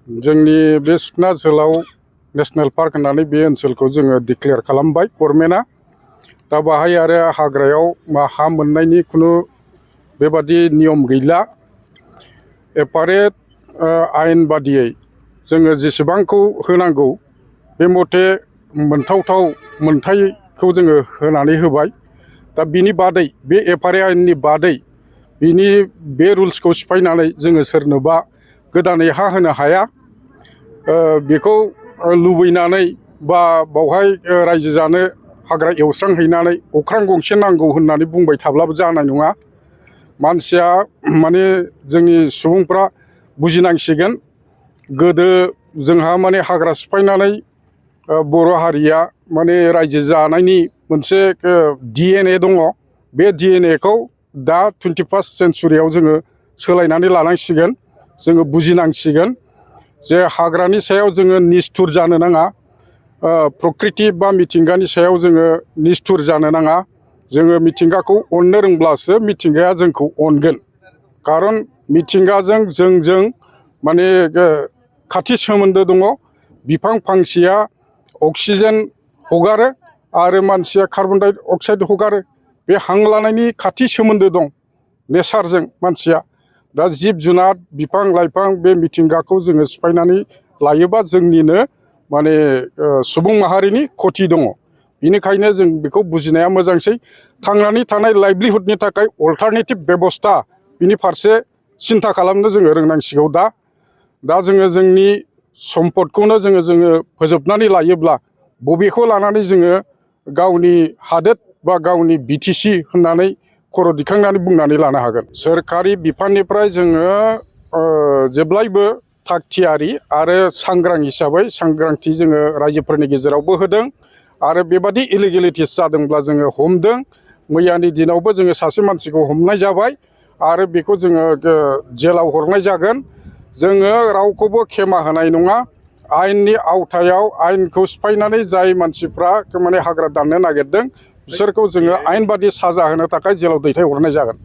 जोंनि बे सुखना जोहोलाव नेशनेल पार्क होननानै बे ओनसोलखौ जोङो डिक्लेयार खालामबाय गभर्नमेन्टआ। दा बाहाय आरो हाग्रायाव हा मोननायनि खुनु बेबादि नियम गैला। एपारेट आयेन बादियै जोङो जेसेबांखौ होनांगौ बे मथे मोनथावथाव मोनथायखौ जोङो होनानै होबाय। दा बिनि बादै बे एपारे आयेननि बादै बिनि बे रुल्सखौ सिफायनानै जोङो सोरनोबा गोदानै हा होनो हाया। बेखौ लुबैनानै बा बावहाय रायजो जानो हाग्रा एवस्रांहैनानै अख्रां गंसे नांगौ होननानै बुंबाय थाब्लाबो जानाय नङा। मानसिया माने जोंनि सुबुंफ्रा बुजिनांसिगोन। गोदो जोंहा माने हाग्रा सिफायनानै बर' हारिया माने रायजो जानायनि मोनसे DNA दङ। बे DNAखौ दा 21st सेन्चुरियाव जोङो सोलायनानै लानांसिगोन। जोङो बुजिनांसिगोन जे हाग्रानि सायाव जोङो निस्थुर जानो नाङा। प्रकृति बा मिथिंगानि सायाव जोङो निस्थुर जानो नाङा। जोङो मिथिंगाखौ अननो रोंब्लासो मिथिंगाया जोंखौ अनगोन। खारन मिथिंगाजों जोंजों माने खाथि सोमोन्दो दङ। बिफां फांसेया अक्सिजेन हगारो आरो मानसिया कार्बन डाइ अक्साइड हगारो। बे हां लानायनि खाथि सोमोन्दो दं नेचारजों मानसिया। दा जिब जुनार बिफां लाइफां बे मिथिंगाखौ जोङो सिफायनानै लायोबा जोंनिनो माने सुबुं माहारिनि खथि दङ। बेनिखायनो जों बेखौ बुजिनाया मोजांसै। थांनानै थानाय लाइभलिहुडनि थाखाय अल्टारनेटिभ बेबस्था बिनि फारसे सिन्था खालामनो जोङो रोंनांसिगौ। दा जोङो जोंनि सम्पदखौनो जोङो फोजोबनानै लायोब्ला बबेखौ लानानै जोङो गावनि हादोर बा गावनि BTC होननानै खर' दिखांनानै बुंनानै लानो हागोन। सोरखारि बिफाननिफ्राय जोङो जेब्लायबो थागथियारि आरो सांग्रां हिसाबै सांग्रांथि जोङो रायजोफोरनि गेजेरावबो होदों। आरो बेबादि इलिगेलिटिस जादोंब्ला जोङो हमदों। मैयानि दिनावबो जोङो सासे मानसिखौ हमनाय जाबाय आरो बेखौ जोङो जेलाव हरनाय जागोन। जोङो रावखौबो खेमा होनाय नङा। आयेननि आवथायाव आयेनखौ सिफायनानै जाय मानसिफ्रा माने हाग्रा दाननो नागिरदों बिसोरखौ जोङो आयेन बादि साजा होनो थाखाय जेलाव दैथायहरनाय जागोन।